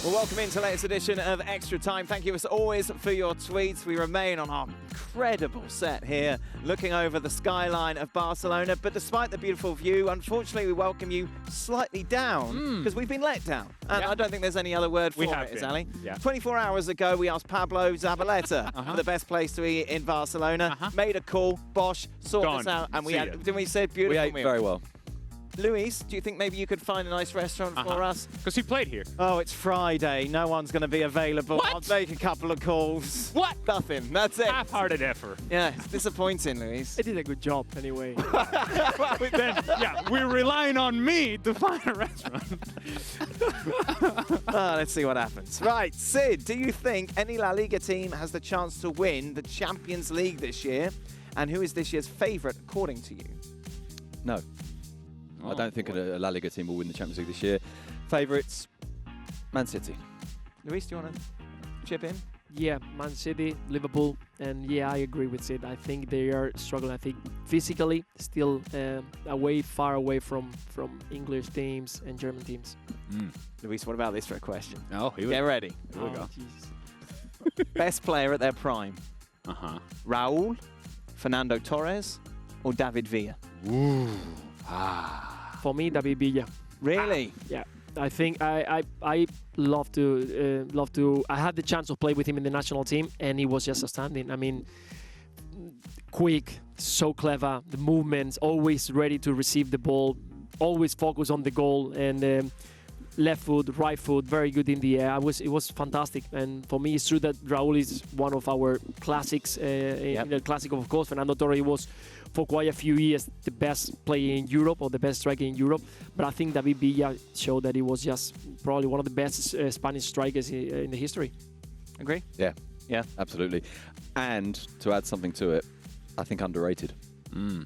Well, welcome into the latest edition of Extra Time. Thank you as always for your tweets. We remain on our incredible set here, looking over the skyline of Barcelona. But despite the beautiful view, unfortunately, we welcome you slightly down because we've been let down. And I don't think there's any other word for it, Ali. Yeah. 24 hours ago, we asked Pablo Zabaleta for the best place to eat in Barcelona. Made a call, Bosch, sorted us out, and didn't we say beautiful We ate meal? very well. Luis, do you think maybe you could find a nice restaurant for us? Because he played here. Oh, it's Friday. No one's going to be available. What? I'll make a couple of calls. What? Nothing. That's it. Half-hearted effort. Yeah, it's disappointing, Luis. I did a good job anyway. Then, we're relying on me to find a restaurant. Let's see what happens. Right, Sid, do you think any La Liga team has the chance to win the Champions League this year? And who is this year's favourite, according to you? No. I don't think a La Liga team will win the Champions League this year. Favourites, Man City. Luis, do you want to chip in? Yeah, Man City, Liverpool, and yeah, I agree with Sid. I think they are struggling. I think physically still far away from English teams and German teams. Luis, what about this for a question? Oh, Get ready. Here we go. Jesus. Best player at their prime? Raúl, Fernando Torres, or David Villa? For me, David Villa. Really? Yeah, I think I love to. I had the chance to play with him in the national team, and he was just outstanding. I mean, quick, so clever, the movements, always ready to receive the ball, always focus on the goal, and left foot, right foot, very good in the air. It was fantastic, and for me, it's true that Raúl is one of our classics. In the classic, of course, Fernando Torres was for quite a few years the best player in Europe or the best striker in Europe. But I think David Villa showed that he was just probably one of the best Spanish strikers in the history. Agree? Yeah, absolutely. And to add something to it, I think underrated.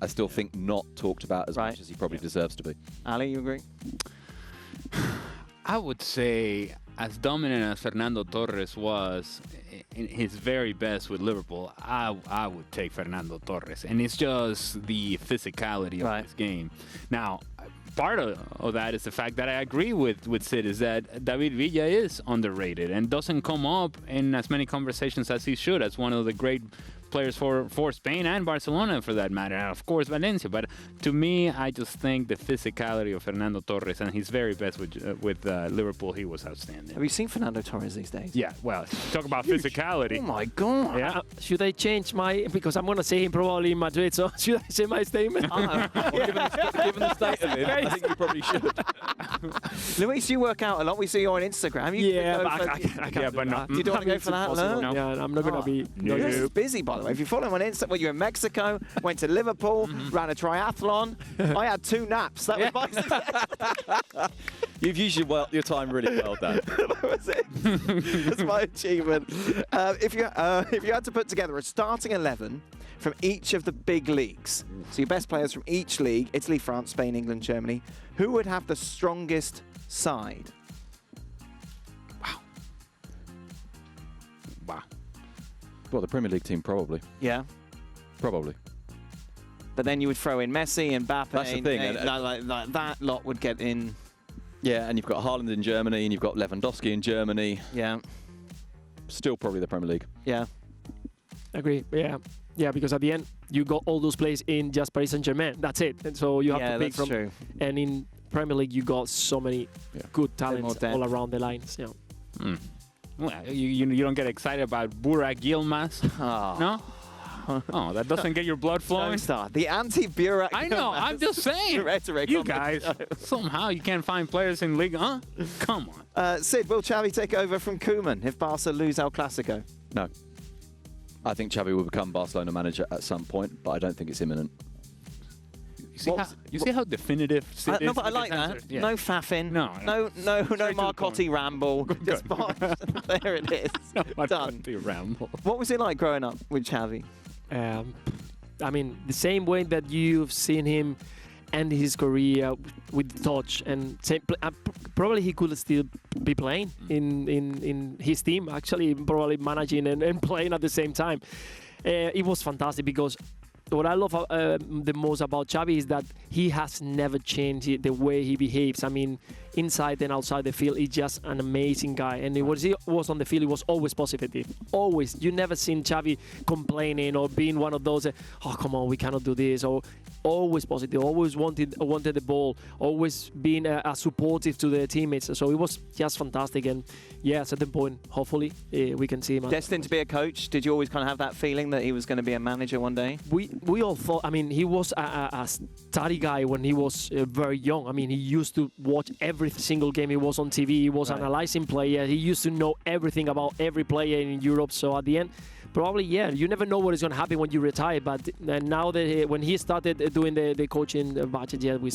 I still think not talked about as much as he probably deserves to be. Ali, you agree? I would say, as dominant as Fernando Torres was in his very best with Liverpool, I would take Fernando Torres. And it's just the physicality of his game. Now, part of that is the fact that I agree with Sid, is that David Villa is underrated and doesn't come up in as many conversations as he should as one of the great players for Spain and Barcelona, for that matter, and of course Valencia. But to me, I just think the physicality of Fernando Torres and his very best with Liverpool, he was outstanding. Have you seen Fernando Torres these days? Yeah, well, talk about physicality. Oh my God. Yeah. Should I change because I'm going to say him probably in Madrid, so should I say my statement? Given the state of him, I think you probably should. Luis, you work out a lot. We see you on Instagram. I can't but no. You don't want to go for that, no? Yeah, I'm not going to be. This is busy, by the way. If you follow him on Instagram, you're in Mexico, went to Liverpool, ran a triathlon. I had 2 naps. That was my success. You've used your time really well, Dan. That was it. That's my achievement. If you had to put together a starting 11 from each of the big leagues, so your best players from each league, Italy, France, Spain, England, Germany, who would have the strongest side? Wow. Well, the Premier League team probably. Yeah. Probably. But then you would throw in Messi and Mbappe. That's the thing. Like that lot would get in. Yeah, and you've got Haaland in Germany, and you've got Lewandowski in Germany. Yeah. Still probably the Premier League. Yeah. Agree. Yeah, because at the end you got all those players in just Paris Saint-Germain. That's it. And so you have to pick from. True. And in Premier League you got so many good talents all around the lines. Yeah. Well, you don't get excited about Burak Yilmaz? No? Oh, that doesn't get your blood flowing? The anti-Burak. I know, I'm just saying. Rhetoric you guys, somehow you can't find players in League, huh? Come on. Sid, will Xavi take over from Koeman if Barca lose El Clasico? No. I think Xavi will become Barcelona manager at some point, but I don't think it's imminent. You see how definitive Sid is? No, but I like that. Yeah. No faffing. No Marcotti ramble. Just there it is. Done. Ramble. What was it like growing up with Xavi? I mean, the same way that you've seen him end his career with the touch, and probably he could still be playing in his team, actually, probably managing and playing at the same time. It was fantastic because what I love the most about Xavi is that he has never changed the way he behaves. I mean, inside and outside the field. He's just an amazing guy. And he was on the field, he was always positive. Always. You never seen Xavi complaining or being one of those, oh, come on, we cannot do this. Or always positive, always wanted the ball, always being supportive to the teammates. So it was just fantastic. And yeah, at a certain point, hopefully, we can see him. Destined to be a coach? Did you always kind of have that feeling that he was going to be a manager one day? We all thought, I mean, he was a study guy when he was very young. I mean, he used to watch every single game he was on TV. He was analyzing player. He used to know everything about every player in Europe. So at the end, probably, yeah, you never know what is going to happen when you retire. But now that when he started doing the coaching budget, yeah, we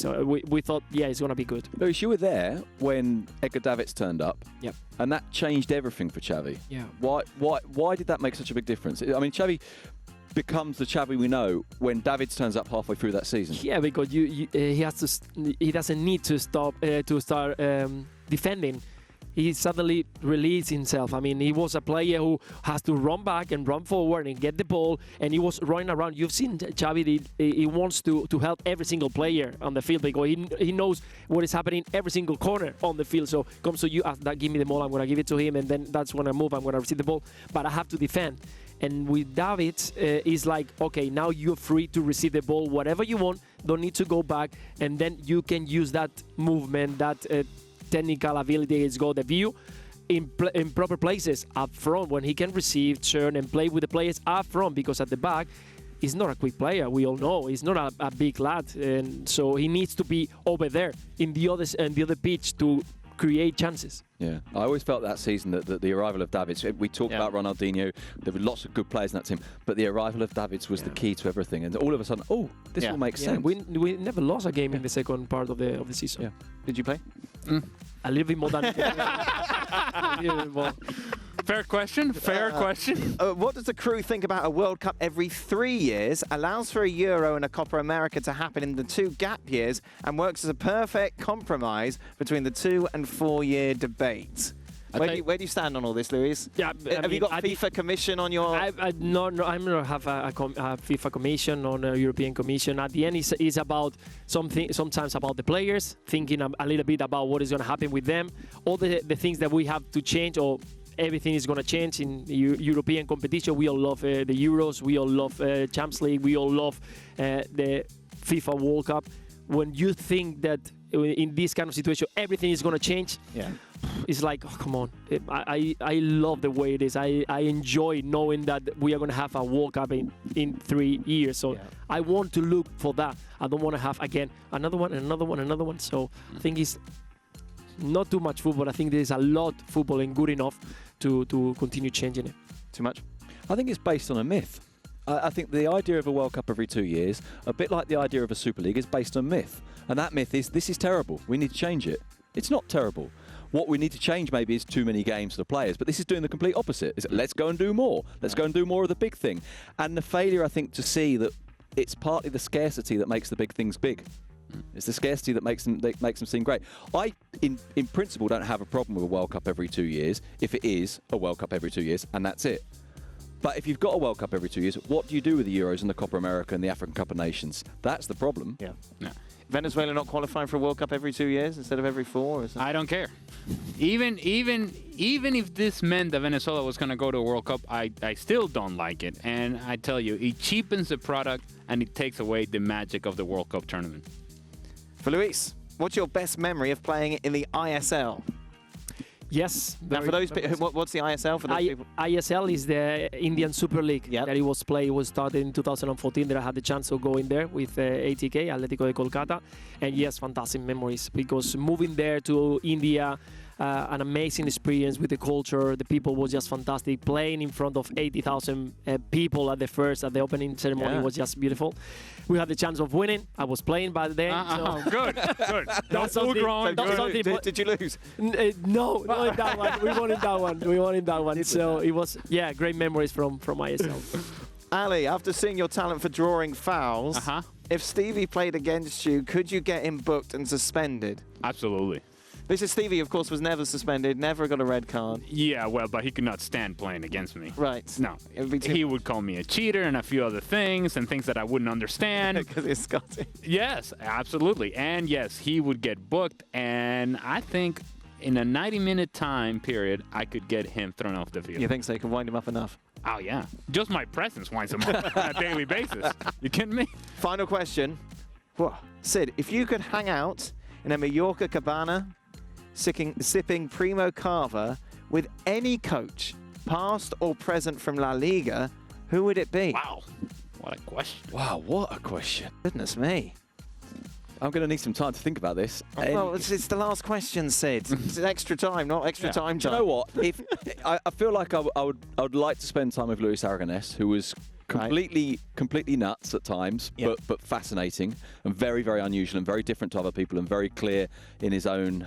thought, yeah, it's going to be good. Lewis, you were there when Edgar Davids turned up. Yep. And that changed everything for Xavi. Yeah. Why did that make such a big difference? I mean, Xavi becomes the Xavi we know when Davids turns up halfway through that season. Yeah, because he doesn't need to start defending. He suddenly released himself. I mean, he was a player who has to run back and run forward and get the ball, and he was running around. You've seen Xavi, he wants to help every single player on the field because he knows what is happening every single corner on the field. So comes to you, give me the ball, I'm going to give it to him, and then that's when I move, I'm going to receive the ball, but I have to defend. And with Davids, it's like, okay, now you're free to receive the ball, whatever you want, don't need to go back, and then you can use that movement, that technical ability, is got the view in proper places up front when he can receive, turn, and play with the players up front, because at the back, he's not a quick player. We all know he's not a big lad, and so he needs to be over there in the other pitch to create chances. Yeah, I always felt that season that the arrival of Davids, we talked about Ronaldinho, there were lots of good players in that team, but the arrival of Davids was the key to everything, and all of a sudden, this will make sense. We never lost a game in the second part of the season. Yeah. Did you play? A little bit more than Fair question. What does the crew think about a World Cup every 3 years, allows for a Euro and a Copa America to happen in the 2 gap years, and works as a perfect compromise between the 2 and 4 year debate? Where do you stand on all this, Luis? Yeah, have you got FIFA Commission on your? No, I'm not have a FIFA Commission or a European Commission. At the end, it's about sometimes about the players, thinking a little bit about what is going to happen with them, all the things that we have to change, or everything is going to change in European competition. We all love the Euros, we all love Champions League, we all love the FIFA World Cup. When you think that in this kind of situation everything is going to change, it's like, oh, come on. I love the way it is. I enjoy knowing that we are going to have a World Cup in 3 years. So I want to look for that. I don't want to have, again, another one. So I think it's not too much football. I think there is a lot of football and good enough to continue changing it. Too much? I think it's based on a myth. I think the idea of a World Cup every 2 years, a bit like the idea of a Super League, is based on myth. And that myth is, this is terrible. We need to change it. It's not terrible. What we need to change maybe is too many games for the players, but this is doing the complete opposite. Let's go and do more. Let's go and do more of the big thing. And the failure, I think, to see that it's partly the scarcity that makes the big things big. It's the scarcity that makes them seem great. I, in principle, don't have a problem with a World Cup every 2 years if it is a World Cup every 2 years, and that's it. But if you've got a World Cup every 2 years, what do you do with the Euros and the Copa America and the African Cup of Nations? That's the problem. Yeah. Venezuela not qualifying for a World Cup every 2 years instead of every 4? I don't care. Even if this meant that Venezuela was going to go to a World Cup, I still don't like it. And I tell you, it cheapens the product and it takes away the magic of the World Cup tournament. For Luis, what's your best memory of playing in the ISL? Yes. Now, for those people, what's the ISL for those people? ISL is the Indian Super League that it was played. It was started in 2014. That I had the chance to go in there with ATK, Atletico de Kolkata. And yes, fantastic memories, because moving there to India, an amazing experience with the culture. The people was just fantastic. Playing in front of 80,000 people at the opening ceremony was just beautiful. We had the chance of winning. I was playing by then. So Good. Did you lose? No, not in that one. We won in that one. So it was, great memories from ISL. Ali, after seeing your talent for drawing fouls, if Stevie played against you, could you get him booked and suspended? Absolutely. This is Stevie, of course, was never suspended, never got a red card. Yeah, well, but he could not stand playing against me. Right. No. It would be too- He would call me a cheater and a few other things and things that I wouldn't understand. Because he's Scottish. Yes, absolutely. And yes, he would get booked. And I think in a 90-minute time period, I could get him thrown off the field. You think so? You can wind him up enough? Oh, yeah. Just my presence winds him up on a daily basis. You kidding me? Final question. Whoa. Sid, if you could hang out in a Mallorca cabana sipping Primo Cava with any coach, past or present from La Liga, who would it be? Wow. What a question. Wow, what a question. Goodness me. I'm going to need some time to think about this. Well, it's the last question, Sid. It's extra time, not extra time. Do you know what? If I feel like I would like to spend time with Luis Aragonés, who was completely nuts at times, but fascinating and very, very unusual and very different to other people and very clear in his own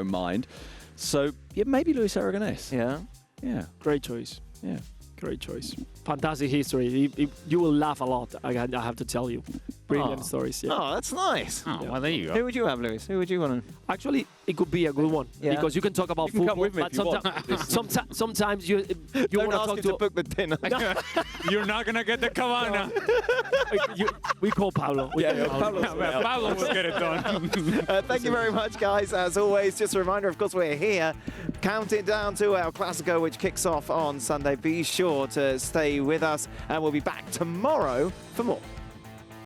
mind. So yeah, maybe Luis Aragonés. Yeah. Great choice. Yeah. Great choice. Fantastic history. You will laugh a lot, I have to tell you. Brilliant stories. Yeah. Oh, that's nice. Oh, well, there you go. Who would you have, Luis? Who would you want to? Actually, it could be a good one because you can talk about You can football, come with me but if you want. sometimes you Don't want to ask talk him to. to book the dinner. You're not going to get the cabana. We call Pablo. Pablo will get it done. Thank you very much, guys. As always, just a reminder, of course, we're here. Counting down to El Clasico, which kicks off on Sunday. Be sure to stay with us, and we'll be back tomorrow for more.